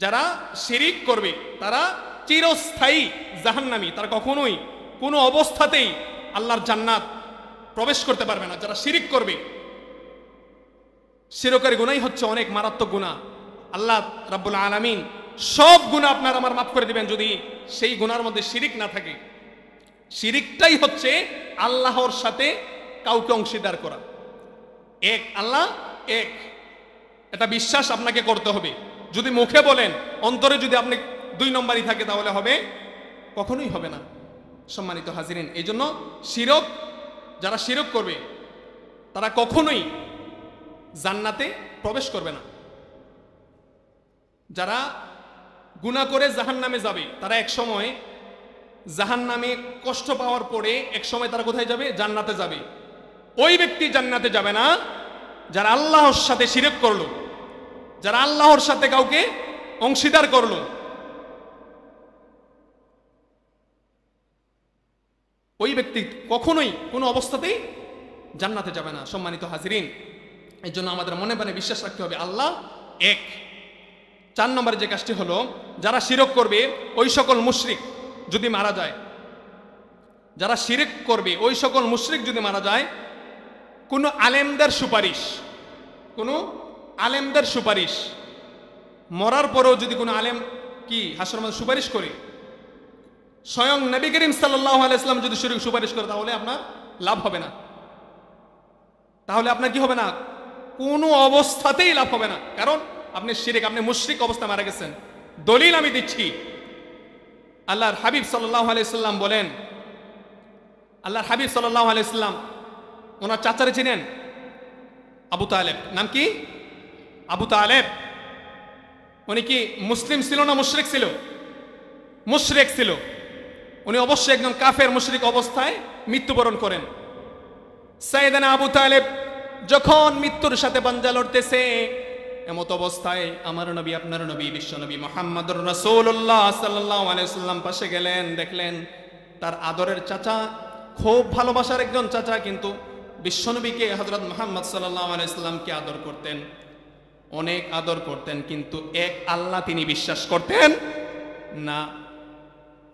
যারা শিরিক করবে তারা চিরস্থায়ী জাহান্নামী, তারা কখনোই কোনো অবস্থাতেই আল্লাহর জান্নাত প্রবেশ করতে পারবে না। যারা শিরিক করবে, শিরকের গুনাহই হচ্ছে অনেক মারাত্মক গুনাহ। আল্লাহ রাব্বুল আলামিন সব গুনাহ আপনার আমার মাফ করে দিবেন যদি সেই গুনার মধ্যে শিরিক না থাকে। শিরিকটাই হচ্ছে আল্লাহর সাথে কাউকে অংশীদার করা। এক আল্লাহ এক, এটা বিশ্বাস আপনাকে করতে হবে। যদি মুখে বলেন, অন্তরে যদি আপনি দুই নম্বরই থাকে তাহলে হবে? কখনোই হবে না। সম্মানিত হাজিরিন, এই জন্য শিরক, যারা শিরক করবে তারা কখনোই জান্নাতে প্রবেশ করবে না। যারা গুনাহ করে জাহান্নামে যাবে তারা এক সময় জাহান্নামে কষ্ট পাওয়ার পরে এক সময় তারা কোথায় যাবে? জান্নাতে যাবে। ওই ব্যক্তি জান্নাতে যাবে না যারা আল্লাহর সাথে শিরক করলো, যারা আল্লাহর সাথে কাউকে অংশীদার করলো। ওই ব্যক্তি কখনোই কোনো অবস্থাতেই জান্নাতে যাবে না। সম্মানিত হাজিরিন, এই জন্য আমাদের মনে মনে বিশ্বাস রাখতে হবে আল্লাহ এক। 4 নম্বরে যে কাজটি হলো, যারা শিরক করবে ওই সকল মুশরিক যদি মারা যায়, যারা শিরক করবে ওই সকল মুশরিক যদি মারা যায়, কোনো আলেমদের সুপারিশ, কোনো আলেমদের সুপারিশ, মরার পরেও যদি কোনো আলেম কি হাসরের মধ্যে সুপারিশ করে, স্বয়ং নবী করিম সাল্লাল্লাহু আলাইহি ওয়াসাল্লাম যদি সুপারিশ করে, তাহলে আপনার লাভ হবে না। তাহলে আপনার কি হবে না? কোনো অবস্থাতেই লাভ হবে না। কারণ আপনি শিরক, আপনি মুশরিক অবস্থায় মারা গেছেন। দলিল আমি দিচ্ছি। আল্লাহর হাবিব সাল্লাল্লাহু আলাইহি ওয়াসাল্লাম বলেন, আল্লাহর হাবিব সাল্লাল্লাহু আলাইহি ওয়াসাল্লাম ওনার চাচারে চিনেন? আবু তালেব। নাম কি? আবু তালেব। উনি কি মুসলিম ছিল না মুশরিক ছিল? মুশরিক ছিল। উনি অবশ্যই একজন কাফের মুশরিক অবস্থায় মৃত্যুবরণ করেন। সাইয়েদনা আবু তালেব যখন মৃত্যুর সাথে পাঞ্জা লড়তেছে, এমত অবস্থায় আমার নবী, আপনার নবী, বিশ্ব নবী মুহাম্মদুর রাসূলুল্লাহ সাল্লাল্লাহু আলাইহি ওয়াসাল্লাম পাশে গেলেন। দেখলেন তার আদরের চাচা, খুব ভালোবাসার একজন চাচা, কিন্তু বিশ্বনবীকে হযরত মুহাম্মদ সাল্লাল্লাহু আলাইহি ওয়াসাল্লামকে আদর করতেন, অনেক আদর করতেন, কিন্তু এক আল্লাহ তিনি বিশ্বাস করতেন না।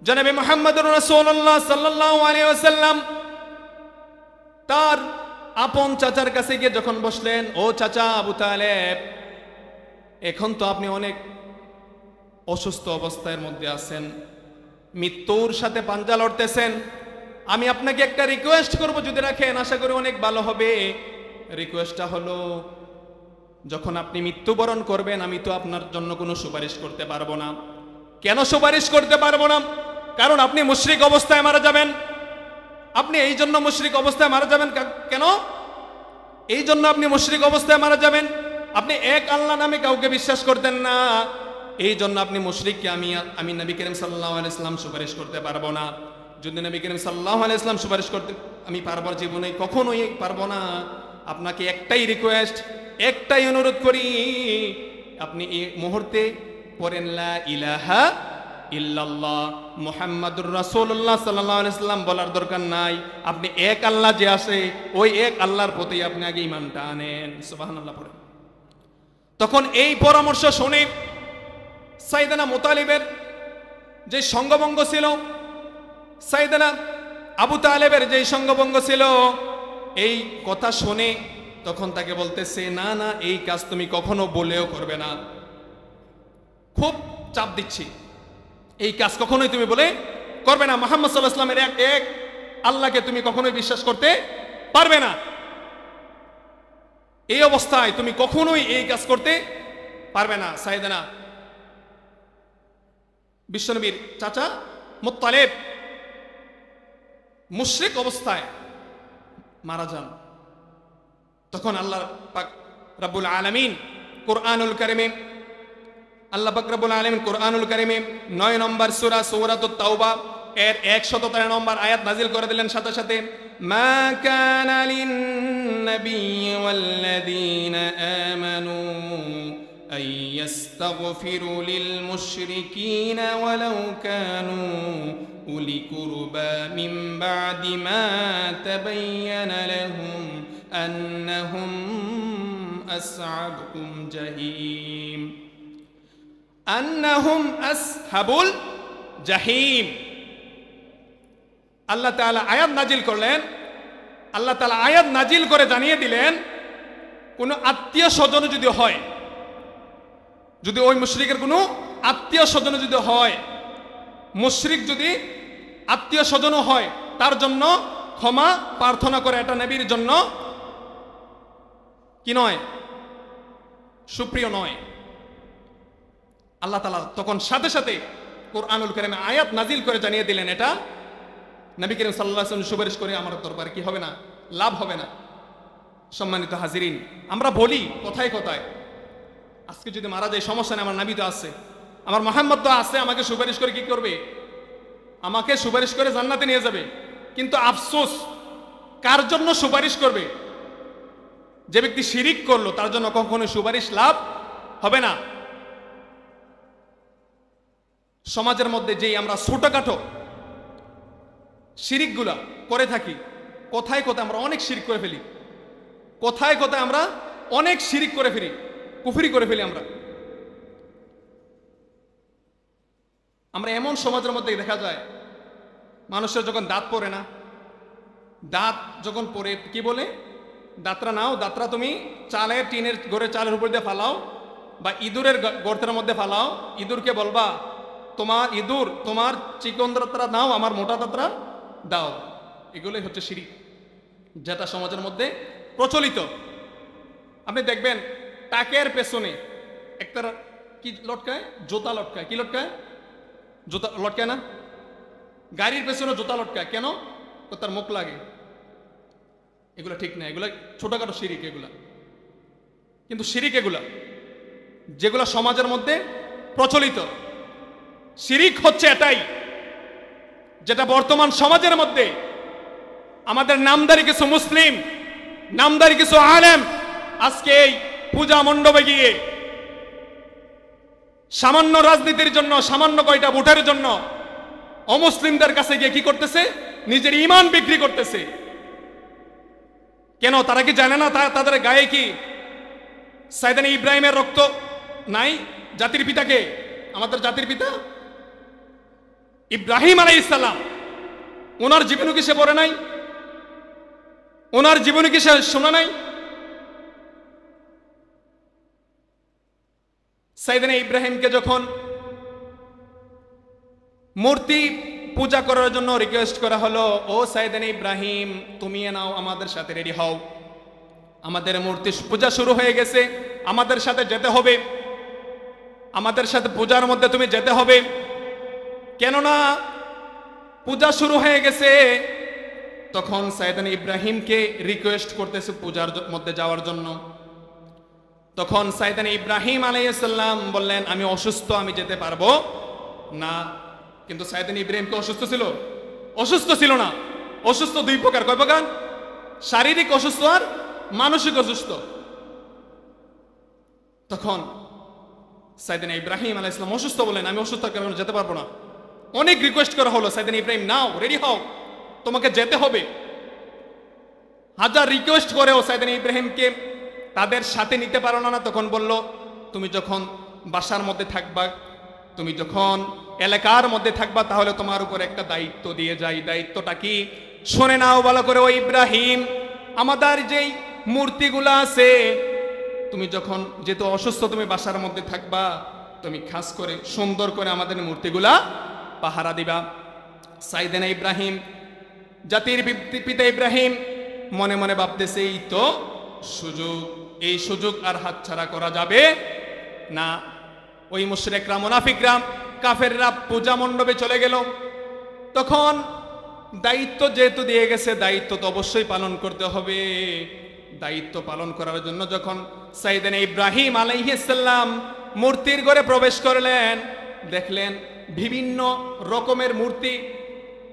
জনাবে মুহাম্মদুর রাসূলুল্লাহ সাল্লাল্লাহু আলাইহি ওয়াসাল্লাম তার আপন চাচার কাছে গিয়ে যখন বসলেন, ও চাচা আবু তালেব, এখন তো আপনি অনেক অসুস্থ অবস্থার মধ্যে আছেন, মৃত্যুর সাথে পাঞ্জা লড়তেছেন, আমি আপনাকে একটা রিকোয়েস্ট করব, যদি রাখেন আশা করি অনেক ভালো হবে। রিকোয়েস্টটা হলো, যখন আপনি মৃত্যুবরণ করবেন আমি তো আপনার জন্য কোনো সুপারিশ করতে পারবো না। কেন সুপারিশ করতে পারবো না? কারণ আপনি মুশরিক অবস্থায় মারা যাবেন। আপনি এই জন্য মুশরিক অবস্থায় মারা যাবেন। কেন? এই জন্য আপনি মুশরিক অবস্থায় মারা যাবেন, আপনি এক আল্লাহ নামে কাউকে বিশ্বাস করতেন না, এই জন্য আপনি মুশরিককে আমি নবী করিম সাল্লাল্লাহু আলাইহি ওয়াসাল্লাম সুপারিশ করতে পারবো না। যদি নবী করিম সাল্লাল্লাহু আলাইহি ওয়াসাল্লাম সুপারিশ করতে আমি পারবো, জীবনে কখনোই পারবো না। আপনাকে একটাই রিকোয়েস্ট, একটাই অনুরোধ করি, আপনি এই মুহূর্তে পড়েন লা ইলাহা ইল্লাল্লাহ মুহাম্মাদুর রাসূলুল্লাহ সাল্লাল্লাহু আলাইহি ওয়াসাল্লাম বলার দরকার নাই। আপনি এক আল্লাহ যে আছে, ওই এক আল্লাহর প্রতি আপনি আগে ঈমানটা আনেন। সুবহানাল্লাহ পড়েন। তখন এই পরামর্শ শুনে সাইয়েদনা মুতালিবের যে সঙ্গভঙ্গ ছিল, সাইয়েদনা আবু তালেবের যে সঙ্গভঙ্গ ছিল, এই কথা শুনে তখন তাকে বলতেছে, না না, এই কাজ তুমি কখনো বলেও করবে না, খুব চাপ দিচ্ছি, এই কাজ কখনোই তুমি বলে করবে না। মুহাম্মদ সাল্লাল্লাহু আলাইহি ওয়াসাল্লামের এক আল্লাহকে তুমি কখনোই বিশ্বাস করতে পারবে না। এই অবস্থায় তুমি কখনোই এই কাজ করতে পারবে না। সাইয়েদনা বিশ্বনবীর চাচা মুত্তালিব মুশরিক অবস্থায় মারা যান। তখন আল্লাহ পাক রব্বুল আলামিন কুরআনুল কারীমে, আল্লাহ পাক রব্বুল আলামিন কুরআনুল কারীমে 9 নম্বর সূরা সূরাতুত তাওবা এর 113 নম্বর আয়াত নাজিল করে দিলেন সাথে সাথে, মা কানা লিন নাবিয়্যি ওয়াল্লাযীনা আমানু আন ইস্তাগফিরু লিল মুশরিকিনা ওয়ালাউ কানু উলি কুরবা মিন বা'দি মা তাবায়্যানা লাহুম আন্নাহুম আসহাবুল জাহিম। আন্নাহুম আসহাবুল জাহিম। আল্লাহ তাআলা আয়াত নাজিল করলেন, আল্লাহ তাআলা আয়াত নাজিল করে জানিয়ে দিলেন, কোন আত্মীয় স্বজন যদি হয়, যদি ওই মুশরিকের কোনো আত্মীয় স্বজন যদি হয়, মুশরিক যদি আত্মীয় স্বজনও হয়, তার জন্য ক্ষমা প্রার্থনা করে, এটা নবীর জন্য কি নয়, সুপ্রিয় নয়। আল্লাহ তাআলা তখন সাথে সাথে কোরআনুল কারীমে আয়াত নাজিল করে জানিয়ে দিলেন, এটা নবী করিম সাল্লাল্লাহু আলাইহি ওয়াসাল্লাম সুপারিশ করে আমার দরবারে কি হবে না, লাভ হবে না। সম্মানিত হাজিরিন, আমরা বলি কথায় কথায়, আজকে যদি মারা যায় সমস্যা নেই, আমার নবী তো আছে, আমার মুহাম্মদ তো আছে, আমাকে সুপারিশ করে কি করবে, আমাকে সুপারিশ করে জান্নাতে নিয়ে যাবে। কিন্তু আফসোস, কার জন্য সুপারিশ করবে? যে ব্যক্তি শিরিক করলো তার জন্য কখনো সুপারিশ লাভ হবে না। সমাজের মধ্যে যেই আমরা ছোটখাটো শিরিকগুলা করে থাকি, কোথায় কোথায় আমরা অনেক শিরিক করে ফেলি, কোথায় কোথায় আমরা অনেক শিরিক করে ফেলি, কুফরি করে ফেলি। আমরা এমন সমাজের মধ্যে দেখা যায়, মানুষের যখন দাঁত পড়ে না, দাঁত যখন পড়ে কি বলে, দাঁতরা নাও, দাঁতরা তুমি চালের টিনের ঘরে চালের উপর দিয়ে ফালাও, বা ইঁদুরের গর্তের মধ্যে ফালাও, ইঁদুরকে বলবা তোমার ইঁদুর তোমার চিকন দাঁতরা নাও, আমার মোটা দাঁতরা দাও। এগুলোই হচ্ছে শিরিক, যেটা সমাজের মধ্যে প্রচলিত। আপনি দেখবেন টাকের পেছনে একটা কি লটকায়, জুতা লটকায়। কি লটকায়? জুতা লটকায় না? গাড়ির পেছনে জুতা লটকায় কেন? তার মুখ লাগে। এগুলা ঠিক না, এগুলা ছোটখাটো শিরিক এগুলা। কিন্তু শিরিক এগুলা যেগুলা সমাজের মধ্যে প্রচলিত। শিরিক হচ্ছে এটাই, যেটা বর্তমান সমাজের মধ্যে আমাদের নামদারি কিছু মুসলিম, নামদারি কিছু আলেম আজকে এই পূজা মণ্ডপে গিয়ে সামান্য রাজনীতির জন্য, সামান্য কয়টা ভোটের জন্য অমুসলিমদের কাছে গিয়ে কি করতেছে? নিজের ঈমান বিক্রি করতেছে। কেন? তারা কি জানে না তাদের গায়ে কি সাইয়েদনা ইব্রাহিমের রক্ত নাই? জাতির পিতাকে, আমাদের জাতির পিতা ইব্রাহিম আলাইহিস সালাম, ওনার জীবনী কি সে পড়ে নাই? ওনার জীবনী কি সে শোনা নাই? সাইয়েদনা ইব্রাহিমকে যখন মূর্তি পূজা করার জন্য রিকোয়েস্ট করা হলো, ও সাইয়েদনা ইব্রাহিম তুমি নাও, আমাদের সাথে রেডি হও, আমাদের মূর্তি পূজা শুরু হয়ে গেছে, আমাদের সাথে যেতে হবে, আমাদের সাথে পূজার মধ্যে তুমি যেতে হবে, কেননা পূজা শুরু হয়ে গেছে। তখন সাইয়েদনা ইব্রাহিমকে রিকোয়েস্ট করতেছে পূজার মধ্যে যাওয়ার জন্য। তখন সাইয়েদনা ইব্রাহিম আলাইহিস সালাম বললেন, আমি অসুস্থ, আমি যেতে পারবো না। কিন্তু সাইয়েদনা ইব্রাহিম কি অসুস্থ ছিল? অসুস্থ ছিল না। অসুস্থ দুই প্রকার। কয় প্রকার? শারীরিক অসুস্থ আর মানসিক অসুস্থ। তখন সাইয়েদনা ইব্রাহিম আলাইহিস সালাম অসুস্থ বলেন, আমি অসুস্থ কারণে যেতে পারবো না। অনেক রিকোয়েস্ট করা হলো, সাইয়েদনা ইব্রাহিম নাও, রেডি হও, তোমাকে যেতে হবে। হাজার রিকোয়েস্ট করেও সাইয়েদনা ইব্রাহিমকে তাদের সাথে নিতে পারো না। তখন বলল, তুমি যখন বাসার মধ্যে থাকবা, তুমি যখন এলাকার মধ্যে থাকবা, তাহলে তোমার উপর একটা দায়িত্ব দিয়ে যাই। দায়িত্বটা কি? শুনে নাও ভালো করে। ও ইব্রাহিম, আমাদের যেই মূর্তিগুলা আছে, তুমি যখন যেহেতু অসুস্থ, তুমি বাসার মধ্যে থাকবা, তুমি খাস করে সুন্দর করে আমাদের মূর্তিগুলা পাহারা দিবা। সাইয়েদনা ইব্রাহিম, জাতির পিতা ইব্রাহিম মনে মনে ভাবতেছে, এই তো সুযোগ, এই সুযোগ আর হাতছাড়া করা যাবে না। ওই মুশরিকরা, মুনাফিকরা, কাফেররা পূজা মণ্ডপে চলে গেল। তখন দায়িত্ব যেহেতু দিয়ে গেছে, দায়িত্ব তো অবশ্যই পালন করতে হবে। দায়িত্ব পালন করার জন্য যখন সাইয়েদনা ইব্রাহিম আলাইহিস সালাম মূর্তির ঘরে প্রবেশ করলেন, দেখলেন বিভিন্ন রকমের মূর্তি,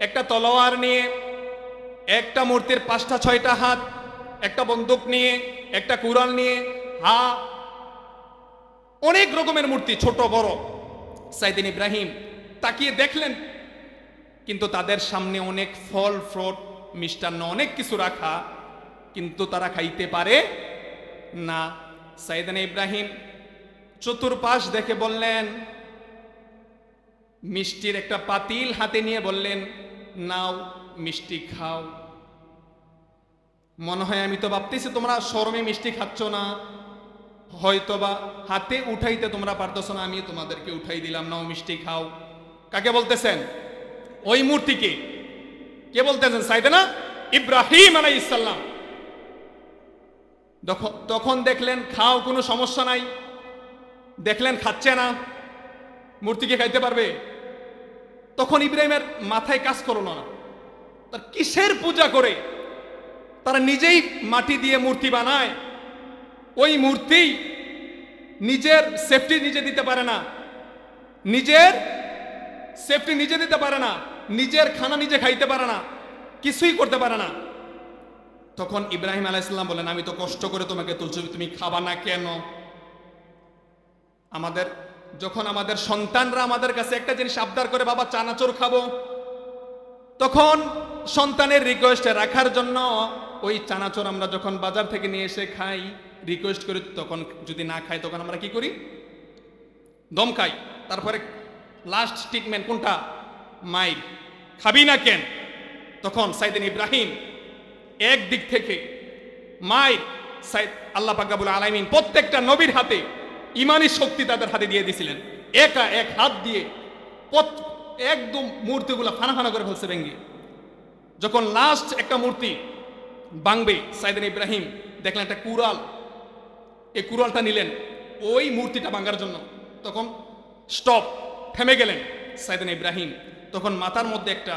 একটা তলোয়ার নিয়ে, একটা মূর্তির 5টা 6টা হাত, একটা বন্দুক নিয়ে, একটা কুড়াল নিয়ে, অনেক রকমের মূর্তি, ছোট বড়। সাইয়েদনা ইব্রাহিম তাকিয়ে দেখলেন, কিন্তু তাদের সামনে অনেক ফল ফ্রুট, মিষ্টান্ন, অনেক কিছু রাখা, কিন্তু তারা খাইতে পারে না। সাইয়েদনা ইব্রাহিম চতুর্পাশ দেখে বললেন, মিষ্টির একটা পাতিল হাতে নিয়ে বললেন, নাও মিষ্টি খাও। মনে হয় আমি তো ভাবতেছি তোমরা শরমে মিষ্টি খাচ্ছ না, হয়তোবা হাতে উঠাইতে তোমরা পারতেছো না, আমি তোমাদেরকে উঠাই দিলাম, নাও মিষ্টি খাও। কাকে বলতেছেন? ওই মূর্তিকে। কে বলতেছেন? সাইয়েদনা ইব্রাহিম আলাইহিস সালাম। তখন দেখলেন খাও, কোনো সমস্যা নাই। দেখলেন খাচ্ছে না, মূর্তিকে খাইতে পারবে? তখন ইব্রাহিমের মাথায় কাজ করলো না, তার কিসের পূজা করে? তারা নিজেই মাটি দিয়ে মূর্তি বানায়, ওই মূর্তি নিজের সেফটি নিজে দিতে পারে না, নিজের সেফটি নিজে দিতে পারে না, নিজের খানা নিজে খাইতে পারে না, কিছুই করতে পারে না। তখন ইব্রাহিম আলাইহিস সালাম বলেন, আমি তো কষ্ট করে তোমাকে তুলছি, তুমি খাবা না কেন? যখন আমাদের সন্তানরা আমাদের কাছে একটা জিনিস আবদার করে, বাবা চানাচুর খাবো, তখন সন্তানের রিকোয়েস্টে রাখার জন্য ওই চানাচুর আমরা যখন বাজার থেকে নিয়ে এসে খাই, রিকোয়েস্ট করি, তখন যদি না খাই তখন আমরা কি করি? দম খাই। তারপরে লাস্ট ট্রিটমেন্ট কোনটা? মাইর। খাবি না কেন? তখন সাইয়েদনা ইব্রাহিম একদিক থেকে মাইর, আল্লাহ পাক রব্বুল আলামিন প্রত্যেকটা নবীর হাতে ইমানি শক্তি তাদের হাতে দিয়ে দিয়েছিলেন। একা এক হাত দিয়ে একদম মূর্তিগুলো ফানা ফানা করে ফেলছে ভেঙ্গে। যখন লাস্ট একটা মূর্তি ভাঙবে, সাইয়েদনা ইব্রাহিম দেখলেন একটা কুড়াল, এই কুড়ালটা নিলেন ওই মূর্তিটা ভাঙার জন্য। তখন স্টপ, থেমে গেলেন সাইয়েদনা ইব্রাহিম। তখন মাথার মধ্যে একটা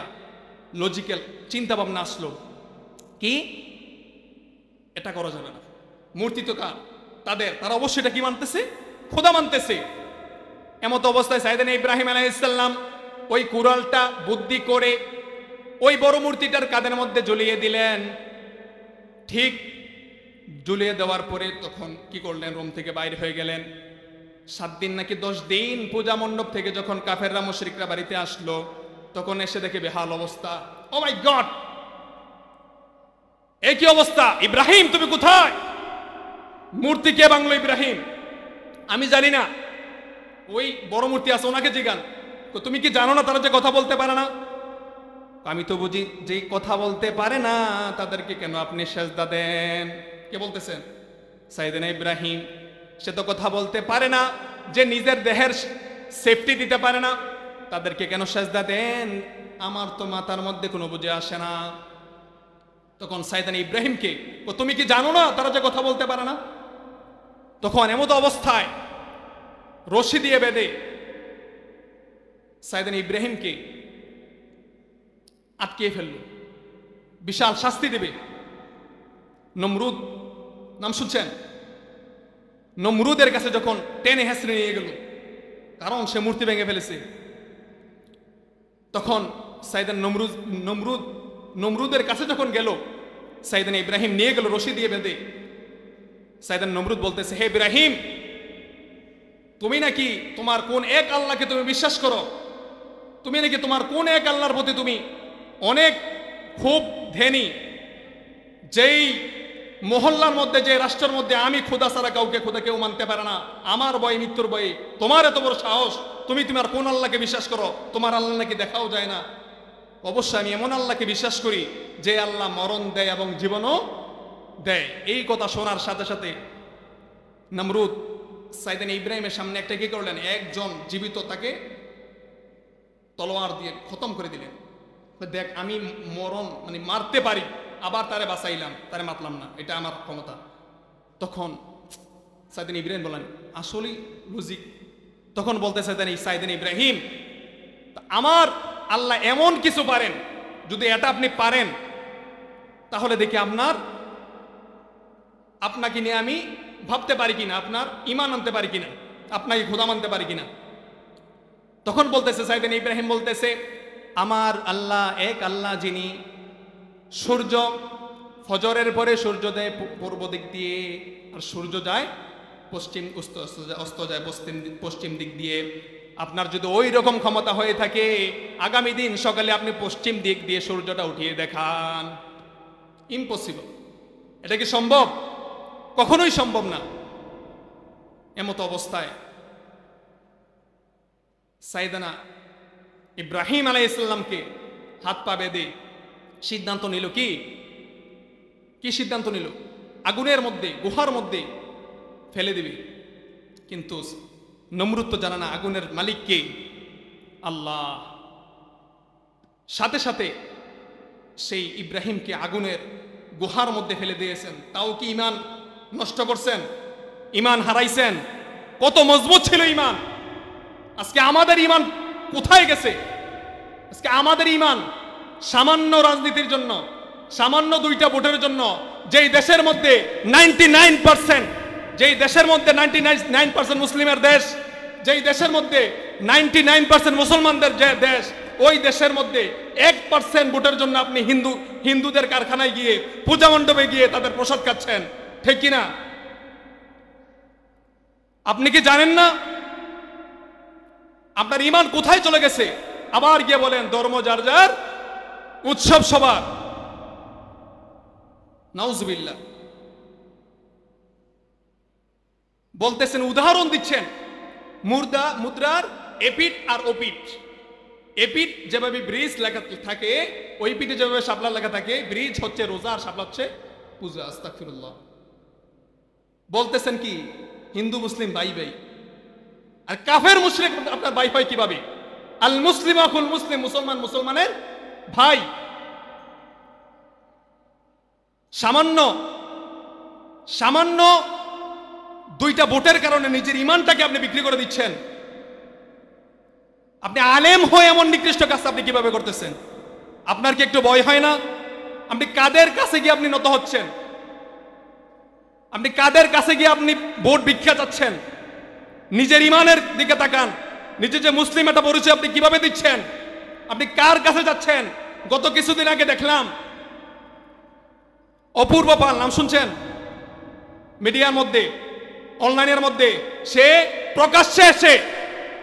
লজিক্যাল চিন্তা ভাবনা আসলো, কি এটা করা যাবে না, মূর্তি তো কার? তারা অবশ্যই এটা কি মানতেছে? খোদা মানতেছে। এমত অবস্থায় সাইয়েদনা ইব্রাহিম আলাইহিস সালাম ওই কুড়ালটা বুদ্ধি করে ওই বড় মূর্তিটার কাঁধের মধ্যে ঝুলিয়ে দিলেন। ঠিক ঝুলিয়ে দেওয়ার পরে তখন কি করলেন? রুম থেকে বাইরে হয়ে গেলেন। 7 দিন নাকি 10 দিন পূজা মণ্ডপ থেকে যখন কাফেররা মুশরিকরা বাড়িতে আসলো, তখন এসে দেখে বেহাল অবস্থা। ও মাই গড, এই কি অবস্থা? ইব্রাহিম তুমি কোথায়? মূর্তি কে ভাঙলো? ইব্রাহিম। আমি জানি না, ওই বড় মূর্তি আছে, ওনাকে জিগান। তুমি কি জানো না তারা যে কথা বলতে পারে না? আমি তো বুঝি যে কথা বলতে পারে না তাদেরকে কেন আপনি সেজদা দেন? কে বলতেছেন? সাইয়েদনা ইব্রাহিম। সে তো কথা বলতে পারে না, যে নিজের দেহের সেফটি দিতে পারে না, তাদেরকে কেন সেজদা দেন? আমার তো মাথার মধ্যে কোনো বুঝে আসে না। তখন সাইয়েদনা ইব্রাহিমকে, তুমি কি জানো না তারা যে কথা বলতে পারে না? তখন এমত অবস্থায় রশি দিয়ে বেঁধে সাইয়েদনা ইব্রাহিমকে আটকিয়ে ফেলল, বিশাল শাস্তি দেবে। নমরুদ নাম শুনছেন? নমরুদের কাছে যখন টেনে হেসড়ে নিয়ে গেল, কারণ সে মূর্তি ভেঙে ফেলেছে, তখন সাইয়েদনা নমরুদের কাছে যখন গেল, সাইয়েদনা ইব্রাহিম নিয়ে গেল রশি দিয়ে বেঁধে। সাইয়েদনা নমরুদ বলতেছে, হে ইব্রাহিম, তুমি নাকি তোমার কোন এক আল্লাহকে তুমি বিশ্বাস করো? তুমি নাকি তোমার কোন এক আল্লাহর প্রতি তুমি অনেক খুব ধ্যানী? যেই মহল্লার মধ্যে, যে রাষ্ট্রের মধ্যে আমি খোদা ছাড়া কাউকে খোদা কেউ মানতে পারে না, আমার ভয়, মৃত্যুর ভয়ে তোমার এত বড় সাহস, তুমি তোমার কোন আল্লাহকে বিশ্বাস করো? তোমার আল্লাহ নাকি দেখাও যায় না। অবশ্যই আমি এমন আল্লাহকে বিশ্বাস করি যে আল্লাহ মরণ দেয় এবং জীবনও দেয়। এই কথা শোনার সাথে সাথে নমরুদ সাইয়েদনা ইব্রাহিমের সামনে একটা কি করলেন? একজন জীবিত তাকে তলোয়ার দিয়ে খতম করে দিলেন। দেখ, আমি মরণ মানে মারতে পারি, আবার তারে বাঁচাইলাম, তারে মারলাম না, এটা আমার ক্ষমতা। তখন সাইয়েদনা ইব্রাহিম বলেন, আসলেই লজিক। তখন বলতে সাইয়েদনা ইব্রাহিম, আমার আল্লাহ এমন কিছু পারেন, যদি এটা আপনি পারেন তাহলে দেখি আপনাকে নিয়ে আমি ভাবতে পারি কিনা, আপনার ঈমান আনতে পারি কিনা, আপনাকে খোদা মানতে পারি কিনা। তখন বলতেছে সাইয়েদনা ইব্রাহিম বলতেছে, আমার আল্লাহ এক আল্লাহ, যিনি সূর্য ফজরের পরে সূর্য দেয় পূর্ব দিক দিয়ে, আর সূর্য যায় পশ্চিম, অস্ত যায় পশ্চিম দিক দিয়ে। আপনার যদি ওই রকম ক্ষমতা হয়ে থাকে, আগামী দিন সকালে আপনি পশ্চিম দিক দিয়ে সূর্যটা উঠিয়ে দেখান। ইম্পসিবল। এটা কি সম্ভব? কখনোই সম্ভব না। এমত অবস্থায় সাইয়েদনা ইব্রাহিম আলাইহিস সালামকে হাত পা বেঁধে সিদ্ধান্ত নিল কি সিদ্ধান্ত নিল? আগুনের মধ্যে, গুহার মধ্যে ফেলে দিবে। কিন্তু নমরুদ তো জানা না আগুনের মালিক কে, আল্লাহ। সাথে সাথে সেই ইব্রাহিমকে আগুনের গুহার মধ্যে ফেলে দিয়েছেন। তাও কি ঈমান নষ্ট করছেন? ঈমান হারাইছেন? কত মজবুত ছিল ঈমান! আজকে আমাদের ঈমান কোথায় গেছে? আজকে আমাদের ঈমান সামান্য রাজনীতির জন্য, সামান্য 2টা ভোটের জন্য, যেই দেশের মধ্যে 99%, যেই দেশের মধ্যে 99% মুসলিমের দেশ, যেই দেশের মধ্যে 99% মুসলমানদের যে দেশ, ওই দেশের মধ্যে 1% ভোটের জন্য আপনি হিন্দুদের কারখানায় গিয়ে, পূজা মণ্ডপে গিয়ে তাদের প্রসাদ খাচ্ছেন, ঠিক কিনা? আপনি কি জানেন না আপনার ঈমান কোথায় চলে গেছে? আবার গিয়ে বলেন ধর্ম যার যার, উৎসব সবার। নাউজুবিল্লাহ। বলতেছেন, উদাহরণ দিচ্ছেন মুদ্রার এপিঠ আর ওপিঠ। এপিঠ যেভাবে ব্রিজ লেখা থাকে, ওই পিঠে যেভাবে শাপলা লেখা থাকে, ব্রিজ হচ্ছে রোজা আর শাপলা হচ্ছে পূজা। আস্তাগফিরুল্লাহ। বলতেছেন কি হিন্দু মুসলিম ভাই ভাই, আর কাফের মুশরিক আপনার ভাই হয় কিভাবে? আল মুসলিম আখুল মুসলিম, মুসলমান মুসলমানের ভাই। সামান্য 2টা ভোটের কারণে নিজের ঈমানটাকে আপনি বিক্রি করে দিচ্ছেন। আপনি আলেম হয়ে এমন নিকৃষ্ট কাজ আপনি কিভাবে করতেছেন? আপনার কি একটু ভয় হয় না? আপনি কাদের কাছে গিয়ে আপনি নত হচ্ছেন? আপনি কাদের কাছে গিয়ে আপনি ভোট ভিক্ষা চাচ্ছেন? নিজের ঈমানের দিকে তাকান। নিজে যে মুসলিম একটা পরিচয় আপনি কিভাবে দিচ্ছেন? আপনি কার কাছে যাচ্ছেন? গত কিছুদিন আগে দেখলাম অপূর্ব পাল, নাম শুনছেন? মিডিয়ার মধ্যে, অনলাইনের মধ্যে, সে প্রকাশ্যে এসে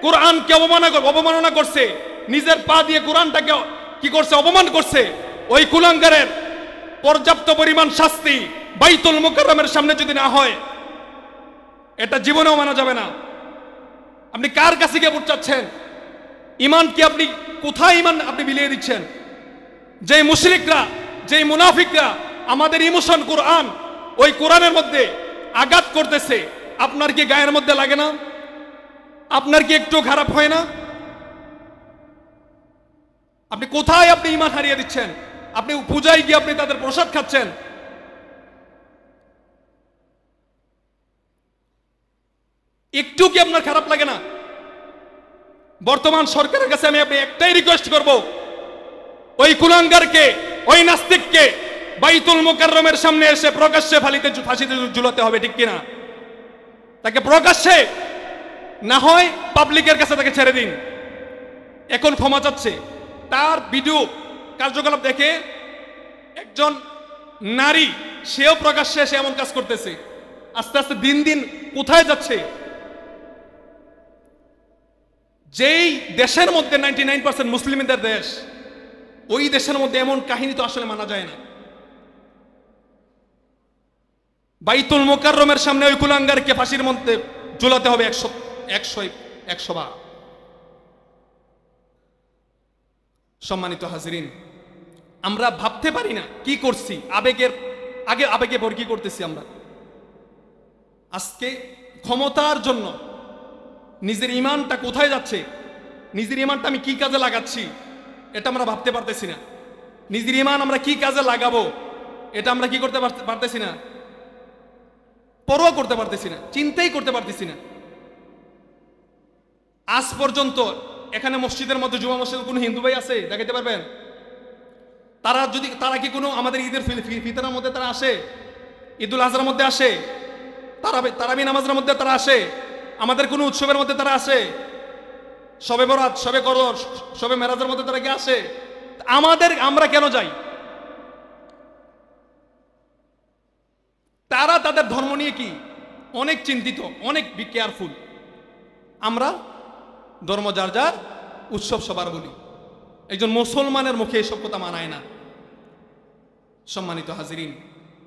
কোরআনকে অবমাননা করছে, নিজের পা দিয়ে কোরআনটাকে কি করছে? অপমান করছে। ওই কুলাঙ্গারের পর্যাপ্ত পরিমাণ শাস্তি বাইতুল মুকাররমের সামনে যদি না হয়, এটা জীবনেও মানা যাবে না। আপনি কার কাছে গিয়ে ভোট চাচ্ছেন? ঈমান কি আপনি কোথায় ঈমান আপনি বিলিয়ে দিচ্ছেন? যে মুশরিকরা, যে মুনাফিকরা আমাদের ইমোশন কোরআন, ওই কোরআনের মধ্যে আঘাত করতেছে, আপনার কি গায়ের মধ্যে লাগে না? আপনার কি একটু খারাপ হয় না? আপনি কোথায় আপনি ঈমান হারিয়ে দিচ্ছেন? আপনি পূজায় গিয়ে আপনি তাদের প্রসাদ খাচ্ছেন। একটু কি আপনার খারাপ লাগে না? বর্তমান সরকারের কাছে আমি একটাই রিকোয়েস্ট করব, ওই কুলাঙ্গারকে, ওই নাস্তিককে বাইতুল মুকাররমের সামনে এসে প্রকাশ্যে ফাঁসিতে ঝুলাতে হবে, ঠিক কিনা? তাকে প্রকাশ্যে, না হয় পাবলিকের কাছে তাকে ছেড়ে দিন। এখন ক্ষমা চাচ্ছে। তার ভিডিও কার্যকলাপ দেখে একজন নারী, সেও প্রকাশ্যে এসে এমন কাজ করতেছে। আস্তে আস্তে দিন দিন কোথায় যাচ্ছে? যেই দেশের মধ্যে 99% মুসলিমদের দেশ, ওই দেশের মধ্যে এমন কাহিনী তো আসলে মানা যায় না। বাইতুল মুকাররমের সামনে ওই কুলাঙ্গারকে ফাঁসির মধ্যে ঝুলাতে হবে 100 বার। সম্মানিত হাজিরিন, আমরা ভাবতে পারি না কি করছি, আবেগে পর কি করতেছি আমরা। আজকে ক্ষমতার জন্য নিজের ঈমানটা কোথায় যাচ্ছে, নিজের ঈমানটা আমি কি কাজে লাগাচ্ছি, এটা আমরা ভাবতে পারতেছি না। নিজের ঈমান আমরা কি কাজে লাগাবো, এটা আমরা কি করতে পারতেছি না, পরোয়া করতে পারতেছি না, চিন্তাই করতে পারতেছি না। আজ পর্যন্ত এখানে মসজিদের মধ্যে, জুমা মসজিদে কোনো হিন্দু ভাই আছে দেখাতে পারবেন? তারা কি কোনো আমাদের ঈদের ফিতরের মধ্যে তারা আসে? ঈদুল আজহার মধ্যে আসে? তারাবি নামাজের মধ্যে তারা আসে? আমাদের কোনো উৎসবের মধ্যে তারা আসে? শবে বরাত, শবে কদর, শবে মেরাজের মধ্যে তারা কি আসে? আমরা কেন যাই? তারা তাদের ধর্ম নিয়ে কি অনেক চিন্তিত, অনেক কেয়ারফুল। আমরা ধর্ম যার যার, উৎসব সবার বলি। একজন মুসলমানের মুখে এসব কথা মানায় না। সম্মানিত হাজিরিন,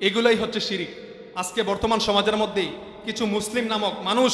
এগুলাই হচ্ছে শিরিক। আজকে বর্তমান সমাজের মধ্যে কিছু মুসলিম নামক মানুষ